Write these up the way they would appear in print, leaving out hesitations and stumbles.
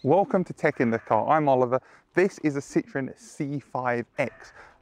Welcome to Tech in the Car. I'm Oliver. This is a Citroen C5X.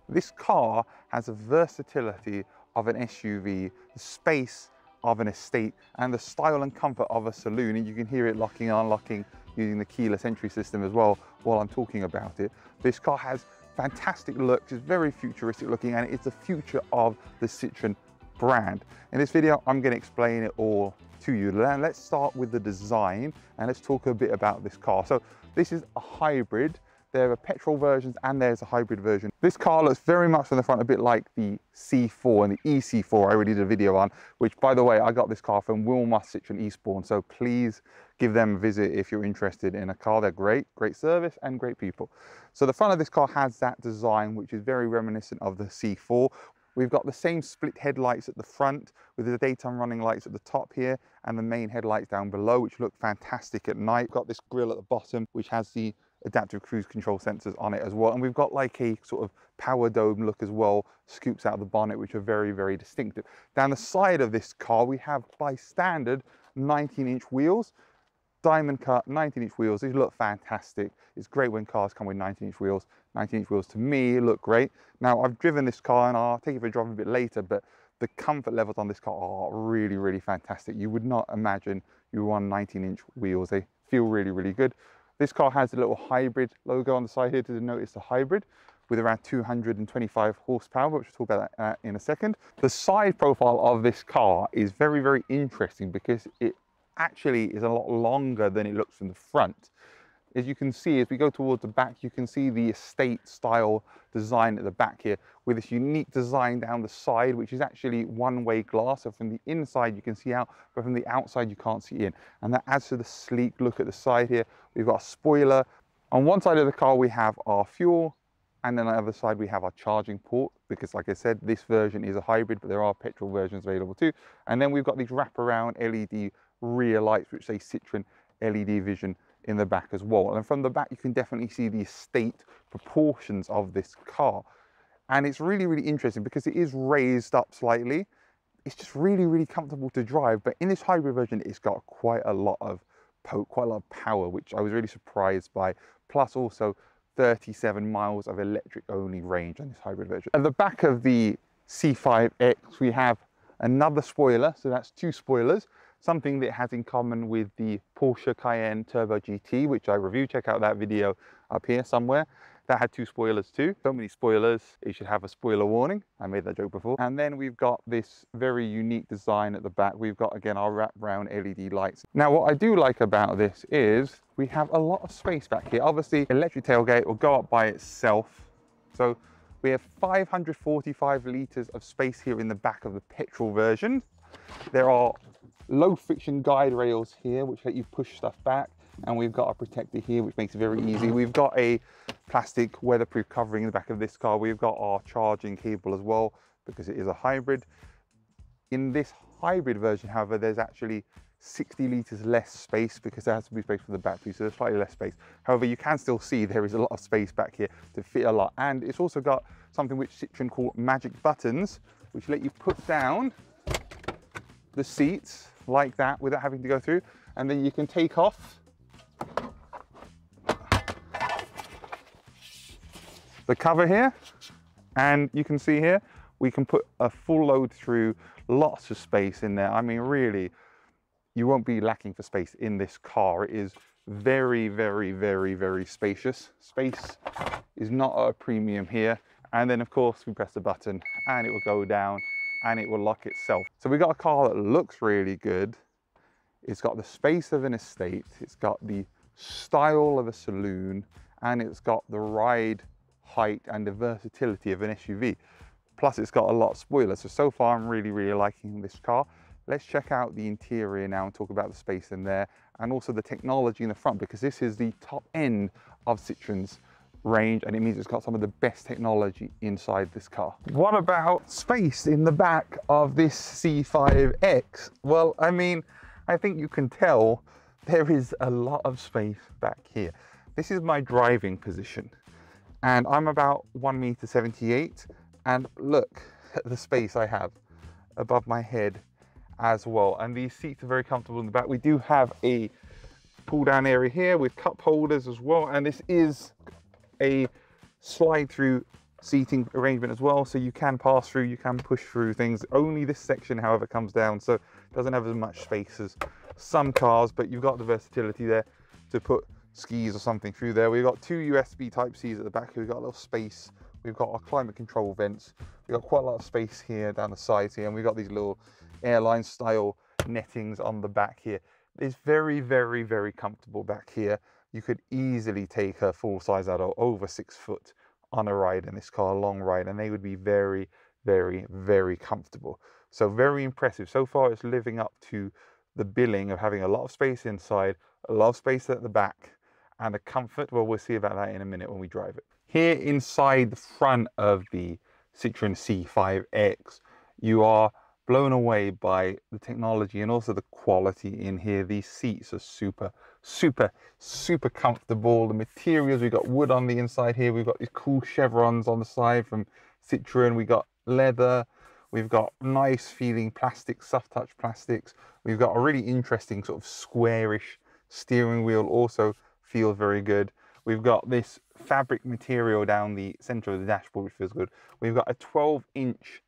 This car has the versatility of an SUV, the space of an estate, and the style and comfort of a saloon. And you can hear it locking and unlocking using the keyless entry system as well while I'm talking about it. This car has fantastic looks, it's very futuristic looking, and it's the future of the Citroen brand. In this video, I'm going to explain it all to you. Let's start with the design and let's talk a bit about this car. So this is a hybrid. There are petrol versions and there's a hybrid version. This car looks very much from the front a bit like the C4 and the EC4 I already did a video on, which by the way, I got this car from Wilmoths Citroen Eastbourne. So please give them a visit if you're interested in a car. They're great service and great people. So the front of this car has that design, which is very reminiscent of the C4. We've got the same split headlights at the front with the daytime running lights at the top here and the main headlights down below, which look fantastic at night. We've got this grille at the bottom, which has the adaptive cruise control sensors on it as well. And we've got like a sort of power dome look as well, scoops out of the bonnet, which are very, very distinctive. Down the side of this car, we have by standard 19-inch wheels. Diamond cut 19-inch wheels. These look fantastic. It's great when cars come with 19-inch wheels. 19-inch wheels to me look great. Now I've driven this car and I'll take it for a drive a bit later, but the comfort levels on this car are really, really fantastic. You would not imagine you were on 19-inch wheels. They feel really, really good. This car has a little hybrid logo on the side here to denote it's a hybrid with around 225 horsepower, which we'll talk about that in a second. The side profile of this car is very, very interesting because it actually is a lot longer than it looks from the front. As you can see, as we go towards the back, you can see the estate style design at the back here with this unique design down the side, which is actually one-way glass. So from the inside you can see out, but from the outside you can't see in. And that adds to the sleek look at the side here. We've got a spoiler. On one side of the car we have our fuel, and then on the other side we have our charging port, because like I said, this version is a hybrid, but there are petrol versions available too. And then we've got these wraparound LED rear lights, which say Citroen LED Vision in the back as well. And from the back, you can definitely see the estate proportions of this car. And it's really, really interesting because it is raised up slightly. It's just really, really comfortable to drive. But in this hybrid version, it's got quite a lot of power, which I was really surprised by. Plus also 37 miles of electric only range on this hybrid version. At the back of the C5X, we have another spoiler. So that's two spoilers. Something that it has in common with the Porsche Cayenne Turbo GT, which I reviewed. Check out that video up here somewhere. That had two spoilers too. So many spoilers, it should have a spoiler warning. I made that joke before. And then we've got this very unique design at the back. We've got, again, our wraparound LED lights. Now, what I do like about this is we have a lot of space back here. Obviously, electric tailgate will go up by itself. So we have 545 litres of space here in the back of the petrol version. There are low friction guide rails here which let you push stuff back, and we've got a protector here which makes it very easy. We've got a plastic weatherproof covering in the back of this car. We've got our charging cable as well because it is a hybrid. In this hybrid version, however, there's actually 60 litres less space because there has to be space for the battery, so there's slightly less space. However, you can still see there is a lot of space back here to fit a lot, and it's also got something which Citroen call magic buttons, which let you put down the seats like that without having to go through, and then you can take off the cover here, and you can see here we can put a full load through, lots of space in there. I mean, really, you won't be lacking for space in this car. It is very, very, very, very spacious. Space is not at a premium here. And then of course we press the button and it will go down and it will lock itself. So we've got a car that looks really good. It's got the space of an estate, it's got the style of a saloon, and it's got the ride height and the versatility of an SUV. Plus it's got a lot of spoilers. So far I'm really, really liking this car. Let's check out the interior now and talk about the space in there and also the technology in the front, because this is the top end of Citroen's range, and it means it's got some of the best technology inside this car. What about space in the back of this C5X? Well, I mean, I think you can tell there is a lot of space back here. This is my driving position, and I'm about 1.78 meters, and look at the space I have above my head as well. And these seats are very comfortable in the back. We do have a pull down area here with cup holders as well. And this is a slide through seating arrangement as well. So you can pass through, you can push through things. Only this section, however, comes down. So it doesn't have as much space as some cars, but you've got the versatility there to put skis or something through there. We've got 2 USB type C's at the back. We've got a little space. We've got our climate control vents. We've got quite a lot of space here down the sides here. And we've got these little airline style nettings on the back here. It's very, very, very comfortable back here. You could easily take a full-size adult over 6 foot on a ride in this car, a long ride, and they would be very, very, very comfortable. So very impressive. So far it's living up to the billing of having a lot of space inside, a lot of space at the back, and the comfort. Well, we'll see about that in a minute when we drive it. Here inside the front of the Citroen C5X, you are blown away by the technology and also the quality in here. These seats are super, super, super comfortable. The materials, we've got wood on the inside here. We've got these cool chevrons on the side from Citroen. We got leather. We've got nice feeling plastics, soft touch plastics. We've got a really interesting sort of squarish steering wheel, also feels very good. We've got this fabric material down the center of the dashboard, which feels good. We've got a 12-inch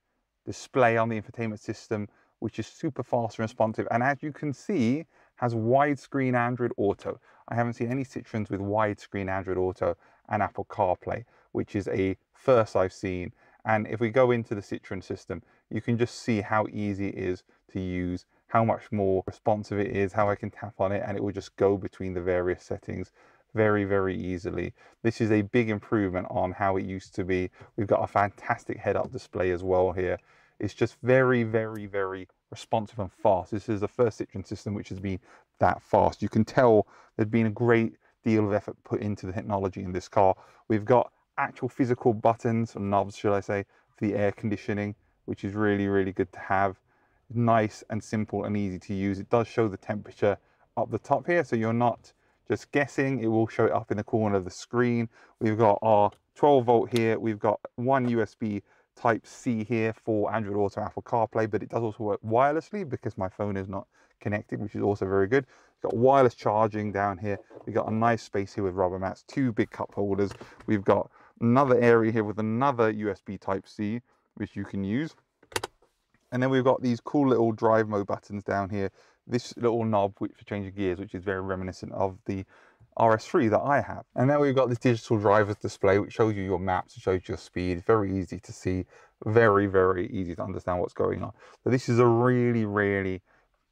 display on the infotainment system, which is super fast and responsive, and as you can see, has widescreen Android Auto. I haven't seen any Citroens with widescreen Android Auto and Apple CarPlay, which is a first I've seen. And if we go into the Citroen system, you can just see how easy it is to use, how much more responsive it is, how I can tap on it and it will just go between the various settings very, very easily. This is a big improvement on how it used to be. We've got a fantastic head-up display as well here. It's just very, very, very responsive and fast. This is the first Citroen system which has been that fast. You can tell there's been a great deal of effort put into the technology in this car. We've got actual physical buttons, or knobs should I say, for the air conditioning, which is really, really good to have. Nice and simple and easy to use. It does show the temperature up the top here, so you're not just guessing. It will show it up in the corner of the screen. We've got our 12-volt here. We've got one USB Type C here for Android Auto, Apple CarPlay, but it does also work wirelessly because my phone is not connected, which is also very good. We've got wireless charging down here. We've got a nice space here with rubber mats, 2 big cup holders. We've got another area here with another USB Type C, which you can use. And then we've got these cool little drive mode buttons down here. This little knob which for changing gears, which is very reminiscent of the RS3 that I have. And then we've got this digital driver's display which shows you your maps, it shows your speed. It's very easy to see, very, very easy to understand what's going on. So this is a really, really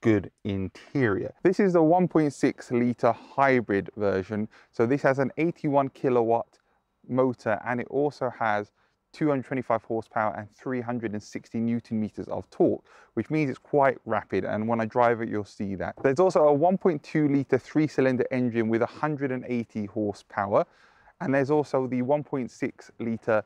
good interior. This is the 1.6 litre hybrid version. So this has an 81 kilowatt motor and it also has 225 horsepower and 360 Newton meters of torque, which means it's quite rapid, and when I drive it you'll see that. There's also a 1.2 litre 3-cylinder engine with 180 horsepower, and there's also the 1.6 litre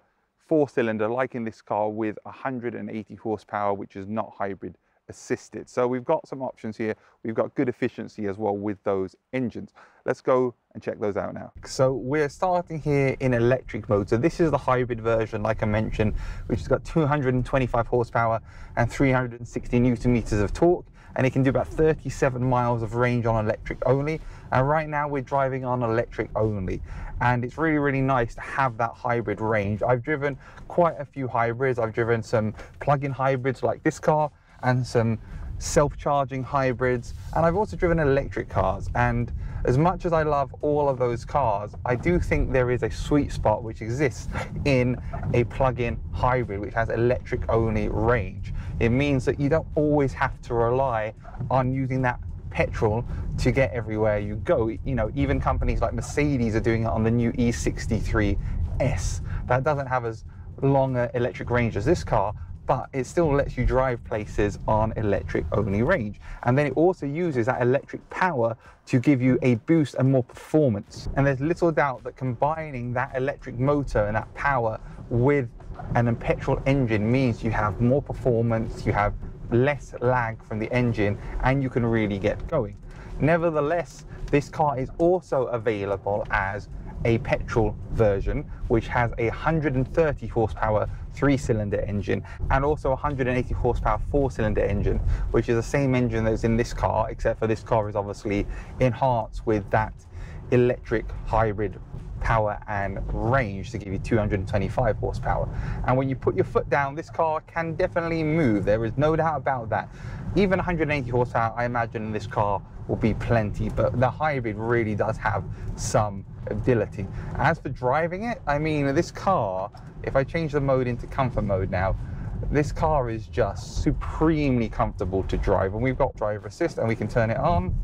4-cylinder like in this car with 180 horsepower, which is not hybrid assisted. So we've got some options here. We've got good efficiency as well with those engines. Let's go and check those out now. So we're starting here in electric mode. So this is the hybrid version, like I mentioned, which has got 225 horsepower and 360 Newton meters of torque, and it can do about 37 miles of range on electric only. And right now we're driving on electric only, and it's really, really nice to have that hybrid range. I've driven quite a few hybrids. I've driven some plug-in hybrids like this car, and some self-charging hybrids, and I've also driven electric cars, and as much as I love all of those cars, I do think there is a sweet spot which exists in a plug-in hybrid which has electric only range. It means that you don't always have to rely on using that petrol to get everywhere you go. You know, even companies like Mercedes are doing it on the new E63S. That doesn't have as long an electric range as this car, but it still lets you drive places on electric only range. And then it also uses that electric power to give you a boost and more performance. And there's little doubt that combining that electric motor and that power with a petrol engine means you have more performance, you have less lag from the engine, and you can really get going. Nevertheless, this car is also available as a petrol version, which has a 130 horsepower 3-cylinder engine and also 180 horsepower 4-cylinder engine, which is the same engine that's in this car, except for this car is obviously enhanced with that electric hybrid power and range to give you 225 horsepower. And when you put your foot down, this car can definitely move. There is no doubt about that. Even 180 horsepower, I imagine this car will be plenty, but the hybrid really does have some ability. As for driving it, I mean, this car, if I change the mode into comfort mode now, this car is just supremely comfortable to drive. And we've got driver assist, and we can turn it on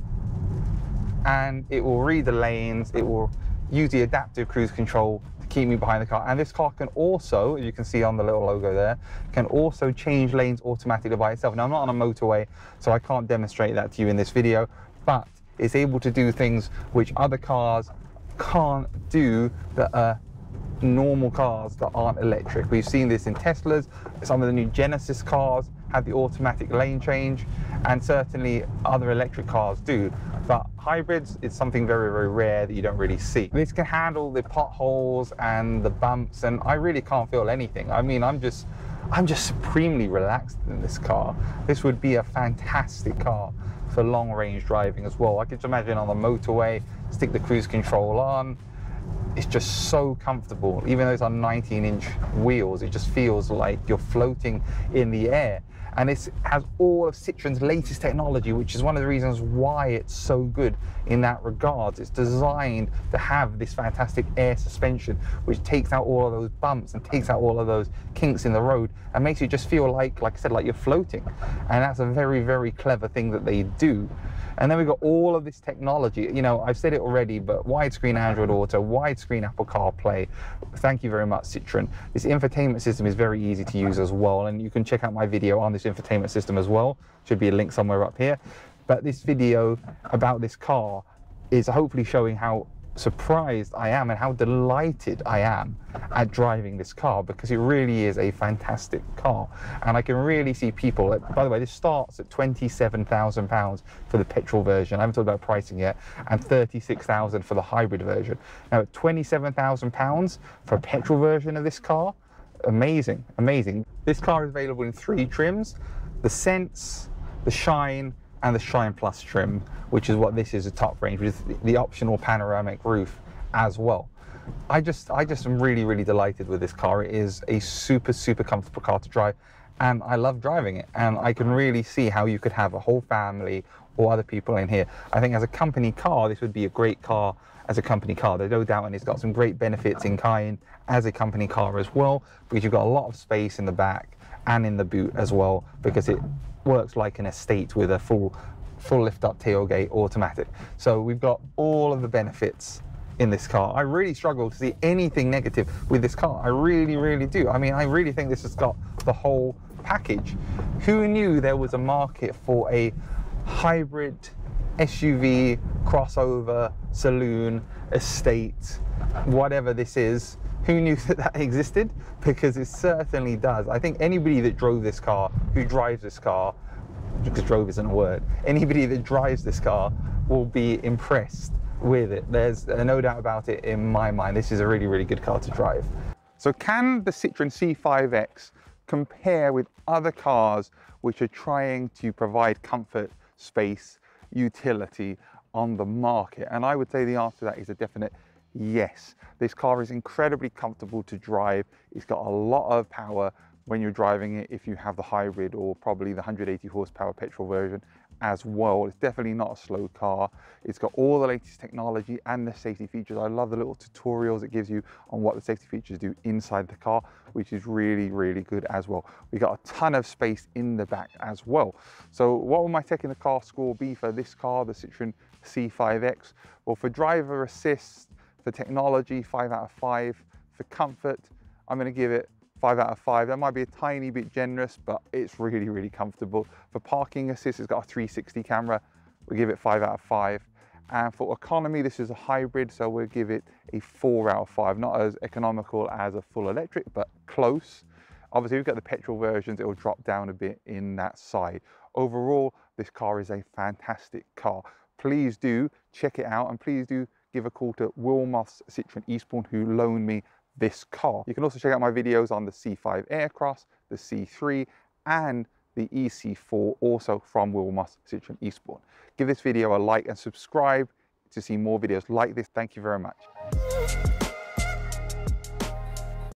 and it will read the lanes. It will use the adaptive cruise control to keep me behind the car. And this car can also, as you can see on the little logo there, can also change lanes automatically by itself. Now, I'm not on a motorway, so I can't demonstrate that to you in this video, but it's able to do things which other cars can't do that are normal cars that aren't electric. We've seen this in Teslas. Some of the new Genesis cars have the automatic lane change, and certainly other electric cars do. But hybrids is something very, very rare that you don't really see. This can handle the potholes and the bumps, and I really can't feel anything. I mean, I'm just supremely relaxed in this car. This would be a fantastic car for long range driving as well. I could just imagine on the motorway, stick the cruise control on. It's just so comfortable. Even though it's on 19-inch wheels, it just feels like you're floating in the air. And it has all of Citroen's latest technology, which is one of the reasons why it's so good in that regard. It's designed to have this fantastic air suspension, which takes out all of those bumps and takes out all of those kinks in the road and makes you just feel like I said, like you're floating. And that's a very, very clever thing that they do. And then we've got all of this technology. You know, I've said it already, but widescreen Android Auto, widescreen Apple CarPlay. Thank you very much, Citroen. This infotainment system is very easy to use as well. And you can check out my video on this infotainment system as well. Should be a link somewhere up here. But this video about this car is hopefully showing how surprised I am and how delighted I am at driving this car, because it really is a fantastic car. And I can really see people, by the way, this starts at £27,000 for the petrol version. I haven't talked about pricing yet, and £36,000 for the hybrid version. Now, at £27,000 for a petrol version of this car, amazing, amazing. This car is available in 3 trims: the Sense, the Shine, and the Shine Plus trim, which is what this is, a top range, with the optional panoramic roof as well. I just am really, really delighted with this car. It is a super, super comfortable car to drive, and I love driving it. And I can really see how you could have a whole family or other people in here. I think as a company car, this would be a great car as a company car. There's no doubt, and it's got some great benefits in kind as a company car as well, because you've got a lot of space in the back and in the boot as well, because it works like an estate with a full lift up tailgate automatic. So we've got all of the benefits in this car. I really struggle to see anything negative with this car. I really, really do. I mean, I really think this has got the whole package. Who knew there was a market for a hybrid SUV, crossover, saloon, estate, whatever this is? Who knew that that existed? Because it certainly does. I think anybody that drove this car, who drives this car, because drove isn't a word, anybody that drives this car will be impressed with it. There's no doubt about it in my mind. This is a really, really good car to drive. So can the Citroen C5X compare with other cars which are trying to provide comfort, space, utility on the market? And I would say the answer to that is a definite yes. This car is incredibly comfortable to drive. It's got a lot of power when you're driving it, if you have the hybrid or probably the 180 horsepower petrol version as well. It's definitely not a slow car. It's got all the latest technology and the safety features. I love the little tutorials it gives you on what the safety features do inside the car, which is really, really good as well. We got a ton of space in the back as well. So what will my tech in the car score be for this car, the Citroen C5X? Well, for driver assist, for technology, 5 out of 5. For comfort, I'm going to give it 5 out of 5. That might be a tiny bit generous, but it's really, really comfortable. For parking assist, it's got a 360 camera. We'll give it 5 out of 5. And for economy, this is a hybrid, so we'll give it a 4 out of 5. Not as economical as a full electric, but close. Obviously, we've got the petrol versions, it will drop down a bit in that side. Overall, this car is a fantastic car. please do check it out, and please do give a call to Wilmoths Citroen Eastbourne, who loaned me this car. You can also check out my videos on the C5 Aircross, the C3, and the EC4, also from Wilmoths Citroen Eastbourne. Give this video a like and subscribe to see more videos like this. Thank you very much.